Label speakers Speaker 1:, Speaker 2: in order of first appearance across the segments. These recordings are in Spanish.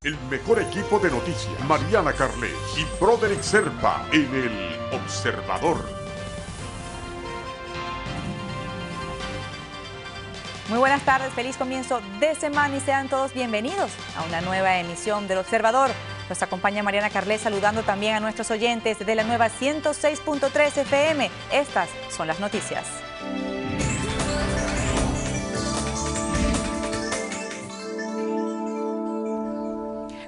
Speaker 1: El mejor equipo de noticias, Mariana Carles y Broderick Serpa en El Observador.
Speaker 2: Muy buenas tardes, feliz comienzo de semana y sean todos bienvenidos a una nueva emisión del Observador. Nos acompaña Mariana Carles saludando también a nuestros oyentes de la nueva 106.3 FM. Estas son las noticias.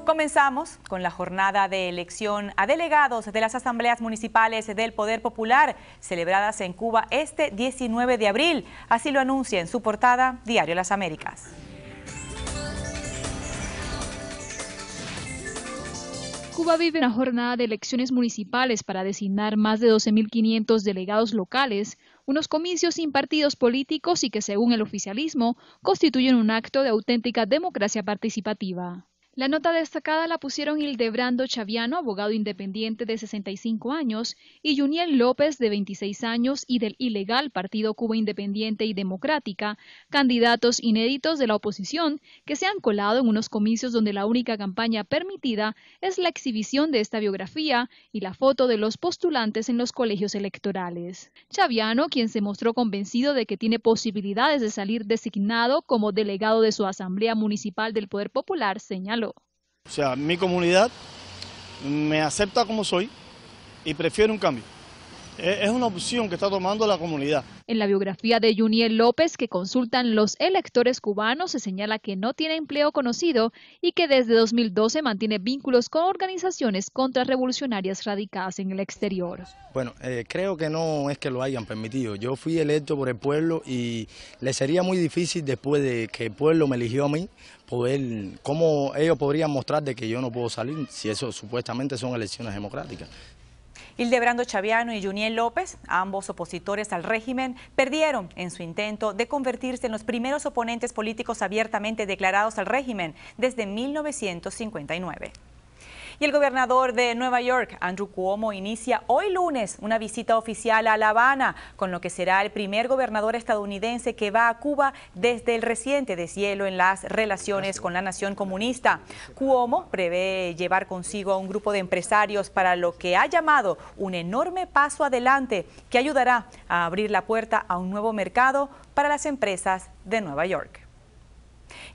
Speaker 2: Comenzamos con la jornada de elección a delegados de las asambleas municipales del Poder Popular, celebradas en Cuba este 19 de abril. Así lo anuncia en su portada Diario Las Américas.
Speaker 3: Cuba vive una jornada de elecciones municipales para designar más de 12.500 delegados locales, unos comicios sin partidos políticos y que, según el oficialismo, constituyen un acto de auténtica democracia participativa. La nota destacada la pusieron Hildebrando Chaviano, abogado independiente de 65 años, y Juniel López, de 26 años, y del ilegal Partido Cuba Independiente y Democrática, candidatos inéditos de la oposición que se han colado en unos comicios donde la única campaña permitida es la exhibición de esta biografía y la foto de los postulantes en los colegios electorales. Chaviano, quien se mostró convencido de que tiene posibilidades de salir designado como delegado de su Asamblea Municipal del Poder Popular, señaló:
Speaker 4: O sea, mi comunidad me acepta como soy y prefiere un cambio. Es una opción que está tomando la comunidad.
Speaker 3: En la biografía de Juniel López, que consultan los electores cubanos, se señala que no tiene empleo conocido y que desde 2012 mantiene vínculos con organizaciones contrarrevolucionarias radicadas en el exterior.
Speaker 5: Bueno, creo que no es que lo hayan permitido. Yo fui electo por el pueblo y le sería muy difícil, después de que el pueblo me eligió a mí, poder, cómo ellos podrían mostrar de que yo no puedo salir si eso supuestamente son elecciones democráticas.
Speaker 2: Hildebrando Chaviano y Juniel López, ambos opositores al régimen, perdieron en su intento de convertirse en los primeros oponentes políticos abiertamente declarados al régimen desde 1959. Y el gobernador de Nueva York, Andrew Cuomo, inicia hoy lunes una visita oficial a La Habana, con lo que será el primer gobernador estadounidense que va a Cuba desde el reciente deshielo en las relaciones con la nación comunista. Cuomo prevé llevar consigo a un grupo de empresarios para lo que ha llamado un enorme paso adelante que ayudará a abrir la puerta a un nuevo mercado para las empresas de Nueva York.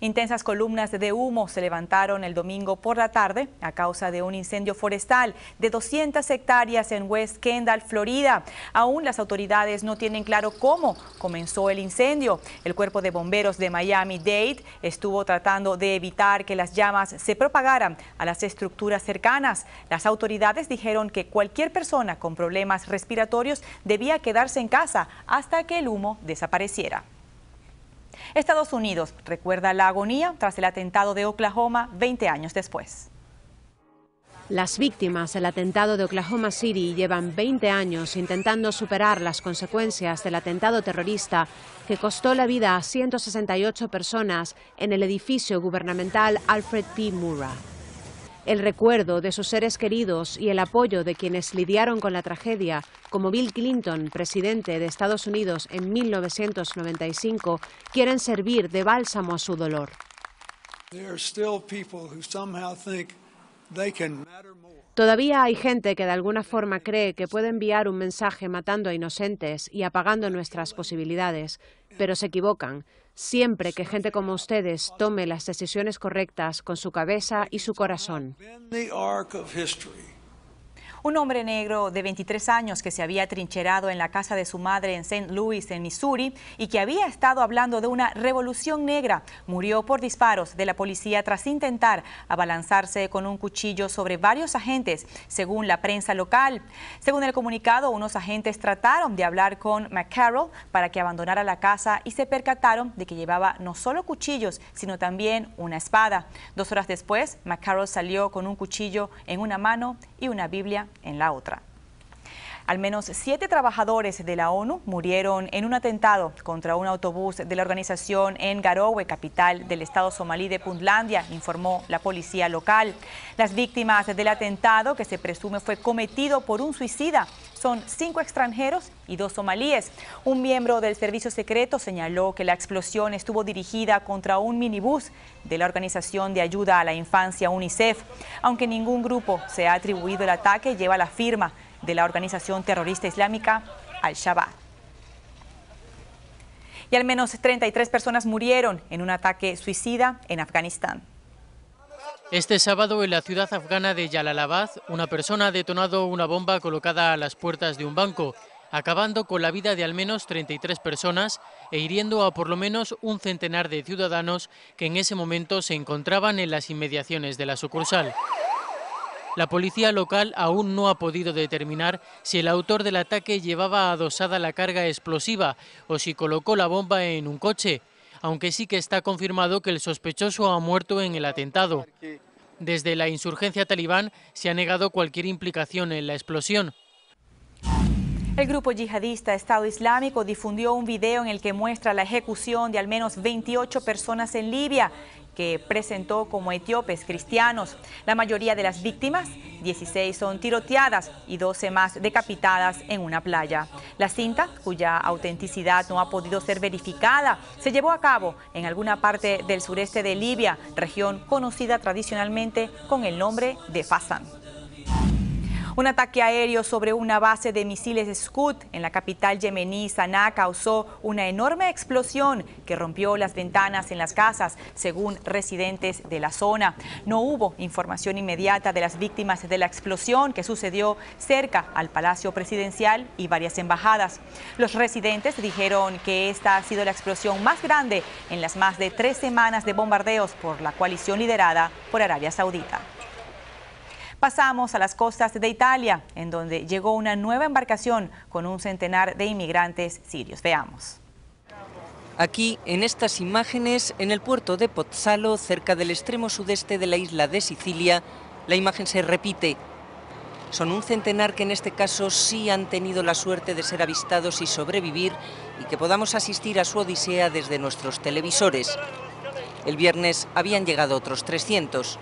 Speaker 2: Intensas columnas de humo se levantaron el domingo por la tarde a causa de un incendio forestal de 200 hectáreas en West Kendall, Florida. Aún las autoridades no tienen claro cómo comenzó el incendio. El cuerpo de bomberos de Miami-Dade estuvo tratando de evitar que las llamas se propagaran a las estructuras cercanas. Las autoridades dijeron que cualquier persona con problemas respiratorios debía quedarse en casa hasta que el humo desapareciera. Estados Unidos recuerda la agonía tras el atentado de Oklahoma 20 años después.
Speaker 6: Las víctimas del atentado de Oklahoma City llevan 20 años intentando superar las consecuencias del atentado terrorista que costó la vida a 168 personas en el edificio gubernamental Alfred P. Murrah. El recuerdo de sus seres queridos y el apoyo de quienes lidiaron con la tragedia, como Bill Clinton, presidente de Estados Unidos en 1995, quieren servir de bálsamo a su dolor. Todavía hay gente que de alguna forma cree que puede enviar un mensaje matando a inocentes y apagando nuestras posibilidades, pero se equivocan. Siempre que gente como ustedes tome las decisiones correctas con su cabeza y su corazón.
Speaker 2: Un hombre negro de 23 años que se había trincherado en la casa de su madre en St. Louis, en Missouri, y que había estado hablando de una revolución negra, murió por disparos de la policía tras intentar abalanzarse con un cuchillo sobre varios agentes, según la prensa local. Según el comunicado, unos agentes trataron de hablar con McCarroll para que abandonara la casa y se percataron de que llevaba no solo cuchillos, sino también una espada. 2 horas después, McCarroll salió con un cuchillo en una mano y una Biblia en la otra. Al menos 7 trabajadores de la ONU murieron en un atentado contra un autobús de la organización en Garowe, capital del estado somalí de Puntlandia, informó la policía local. Las víctimas del atentado, que se presume fue cometido por un suicida, son 5 extranjeros y 2 somalíes. Un miembro del servicio secreto señaló que la explosión estuvo dirigida contra un minibús de la Organización de Ayuda a la Infancia UNICEF. Aunque ningún grupo se ha atribuido el ataque, lleva la firma de la organización terrorista islámica Al-Shabaab. Y al menos 33 personas murieron en un ataque suicida en Afganistán.
Speaker 7: Este sábado, en la ciudad afgana de Jalalabad, una persona ha detonado una bomba colocada a las puertas de un banco, acabando con la vida de al menos 33 personas e hiriendo a por lo menos un centenar de ciudadanos que en ese momento se encontraban en las inmediaciones de la sucursal. La policía local aún no ha podido determinar si el autor del ataque llevaba adosada la carga explosiva o si colocó la bomba en un coche, aunque sí que está confirmado que el sospechoso ha muerto en el atentado. Desde la insurgencia talibán se ha negado cualquier implicación en la explosión.
Speaker 2: El grupo yihadista Estado Islámico difundió un video en el que muestra la ejecución de al menos 28 personas en Libia, que presentó como etíopes cristianos. La mayoría de las víctimas, 16, son tiroteadas y 12 más decapitadas en una playa. La cinta, cuya autenticidad no ha podido ser verificada, se llevó a cabo en alguna parte del sureste de Libia, región conocida tradicionalmente con el nombre de Fasan. Un ataque aéreo sobre una base de misiles Scud en la capital yemení, Sanaa, causó una enorme explosión que rompió las ventanas en las casas, según residentes de la zona. No hubo información inmediata de las víctimas de la explosión que sucedió cerca al Palacio Presidencial y varias embajadas. Los residentes dijeron que esta ha sido la explosión más grande en las más de 3 semanas de bombardeos por la coalición liderada por Arabia Saudita. Pasamos a las costas de Italia, en donde llegó una nueva embarcación con un centenar de inmigrantes sirios. Veamos.
Speaker 8: Aquí, en estas imágenes, en el puerto de Pozzallo, cerca del extremo sudeste de la isla de Sicilia, la imagen se repite. Son un centenar que en este caso sí han tenido la suerte de ser avistados y sobrevivir y que podamos asistir a su odisea desde nuestros televisores. El viernes habían llegado otros 300.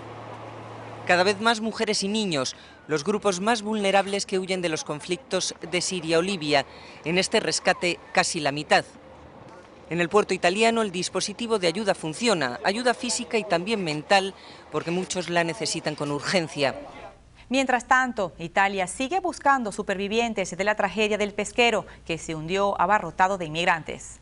Speaker 8: Cada vez más mujeres y niños, los grupos más vulnerables que huyen de los conflictos de Siria o Libia. En este rescate, casi la mitad. En el puerto italiano el dispositivo de ayuda funciona, ayuda física y también mental, porque muchos la necesitan con urgencia.
Speaker 2: Mientras tanto, Italia sigue buscando supervivientes de la tragedia del pesquero, que se hundió abarrotado de inmigrantes.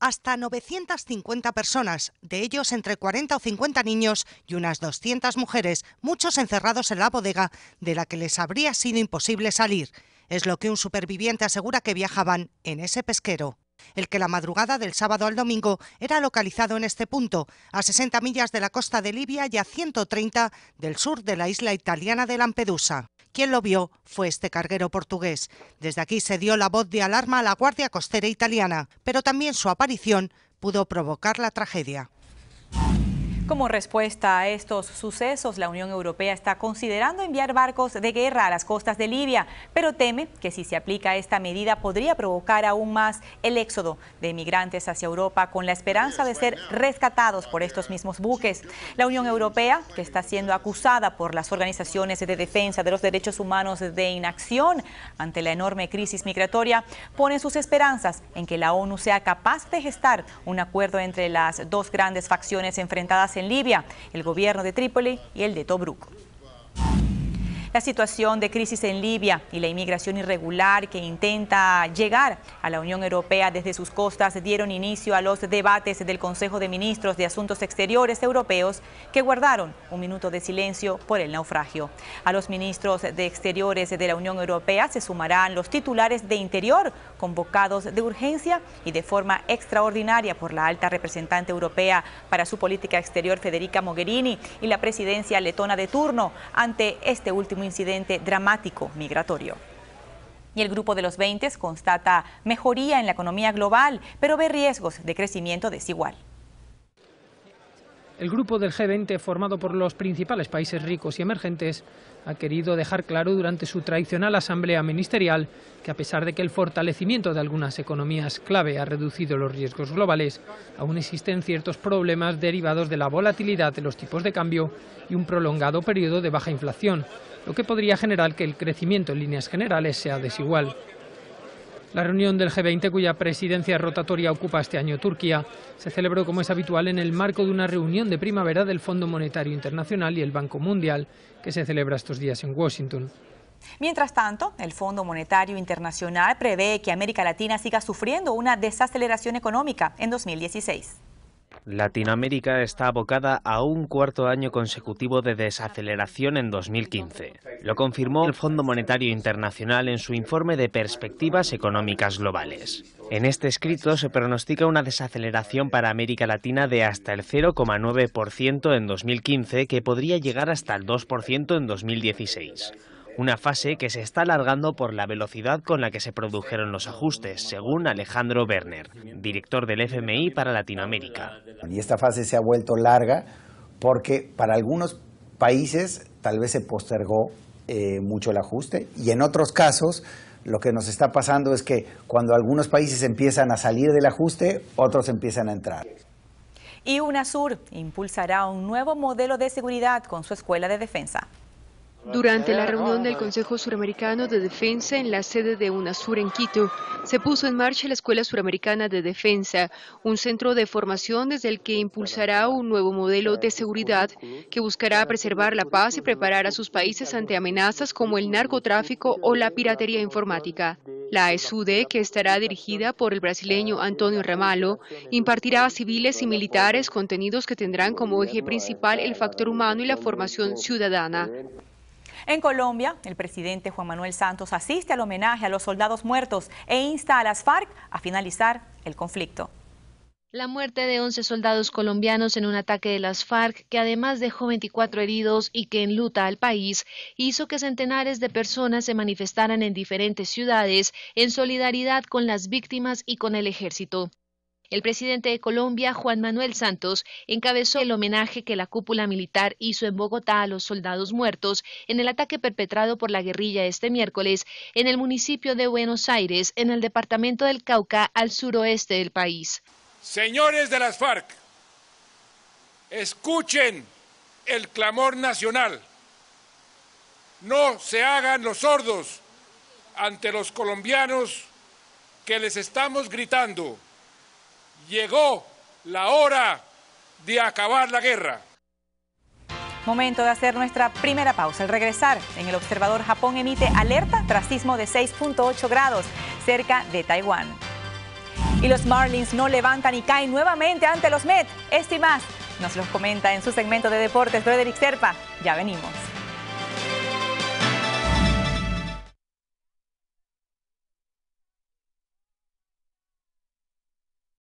Speaker 9: Hasta 950 personas, de ellos entre 40 o 50 niños y unas 200 mujeres, muchos encerrados en la bodega de la que les habría sido imposible salir. Es lo que un superviviente asegura que viajaban en ese pesquero, el que la madrugada del sábado al domingo era localizado en este punto, a 60 millas de la costa de Libia y a 130 del sur de la isla italiana de Lampedusa. Quien lo vio fue este carguero portugués. Desde aquí se dio la voz de alarma a la Guardia Costera italiana, pero también su aparición pudo provocar la tragedia.
Speaker 2: Como respuesta a estos sucesos, la Unión Europea está considerando enviar barcos de guerra a las costas de Libia, pero teme que si se aplica esta medida podría provocar aún más el éxodo de migrantes hacia Europa con la esperanza de ser rescatados por estos mismos buques. La Unión Europea, que está siendo acusada por las organizaciones de defensa de los derechos humanos de inacción ante la enorme crisis migratoria, pone sus esperanzas en que la ONU sea capaz de gestar un acuerdo entre las dos grandes facciones enfrentadas en Libia, el gobierno de Trípoli y el de Tobruk. La situación de crisis en Libia y la inmigración irregular que intenta llegar a la Unión Europea desde sus costas dieron inicio a los debates del Consejo de Ministros de Asuntos Exteriores europeos, que guardaron un minuto de silencio por el naufragio. A los ministros de Exteriores de la Unión Europea se sumarán los titulares de Interior, convocados de urgencia y de forma extraordinaria por la alta representante europea para su política exterior, Federica Mogherini, y la presidencia letona de turno ante este último incidente dramático migratorio. Y el grupo de los 20 constata mejoría en la economía global, pero ve riesgos de crecimiento desigual.
Speaker 10: El grupo del G20, formado por los principales países ricos y emergentes, ha querido dejar claro durante su tradicional asamblea ministerial que, a pesar de que el fortalecimiento de algunas economías clave ha reducido los riesgos globales, aún existen ciertos problemas derivados de la volatilidad de los tipos de cambio y un prolongado periodo de baja inflación, lo que podría generar que el crecimiento en líneas generales sea desigual. La reunión del G20, cuya presidencia rotatoria ocupa este año Turquía, se celebró, como es habitual, en el marco de una reunión de primavera del Fondo Monetario Internacional y el Banco Mundial, que se celebra estos días en Washington.
Speaker 2: Mientras tanto, el Fondo Monetario Internacional prevé que América Latina siga sufriendo una desaceleración económica en 2016.
Speaker 11: Latinoamérica está abocada a un cuarto año consecutivo de desaceleración en 2015. Lo confirmó el Fondo Monetario Internacional en su informe de perspectivas económicas globales. En este escrito se pronostica una desaceleración para América Latina de hasta el 0,9% en 2015, que podría llegar hasta el 2% en 2016. Una fase que se está alargando por la velocidad con la que se produjeron los ajustes, según Alejandro Werner, director del FMI para Latinoamérica.
Speaker 12: Y esta fase se ha vuelto larga porque para algunos países tal vez se postergó mucho el ajuste, y en otros casos lo que nos está pasando es que cuando algunos países empiezan a salir del ajuste, otros empiezan a entrar.
Speaker 2: Y UNASUR impulsará un nuevo modelo de seguridad con su escuela de defensa.
Speaker 13: Durante la reunión del Consejo Suramericano de Defensa en la sede de UNASUR en Quito, se puso en marcha la Escuela Suramericana de Defensa, un centro de formación desde el que impulsará un nuevo modelo de seguridad que buscará preservar la paz y preparar a sus países ante amenazas como el narcotráfico o la piratería informática. La ESUDE, que estará dirigida por el brasileño Antonio Ramalho, impartirá a civiles y militares contenidos que tendrán como eje principal el factor humano y la formación ciudadana.
Speaker 2: En Colombia, el presidente Juan Manuel Santos asiste al homenaje a los soldados muertos e insta a las FARC a finalizar el conflicto.
Speaker 14: La muerte de 11 soldados colombianos en un ataque de las FARC, que además dejó 24 heridos y que enluta al país, hizo que centenares de personas se manifestaran en diferentes ciudades en solidaridad con las víctimas y con el ejército. El presidente de Colombia, Juan Manuel Santos, encabezó el homenaje que la cúpula militar hizo en Bogotá a los soldados muertos en el ataque perpetrado por la guerrilla este miércoles en el municipio de Buenos Aires, en el departamento del Cauca, al suroeste del país.
Speaker 15: Señores de las FARC, escuchen el clamor nacional. No se hagan los sordos ante los colombianos que les estamos gritando. Llegó la hora de acabar la guerra.
Speaker 2: Momento de hacer nuestra primera pausa. Al regresar, en El Observador, Japón emite alerta tras sismo de 6.8 grados cerca de Taiwán. Y los Marlins no levantan y caen nuevamente ante los Mets. Esto y más nos los comenta en su segmento de deportes Broderick Serpa. Ya venimos.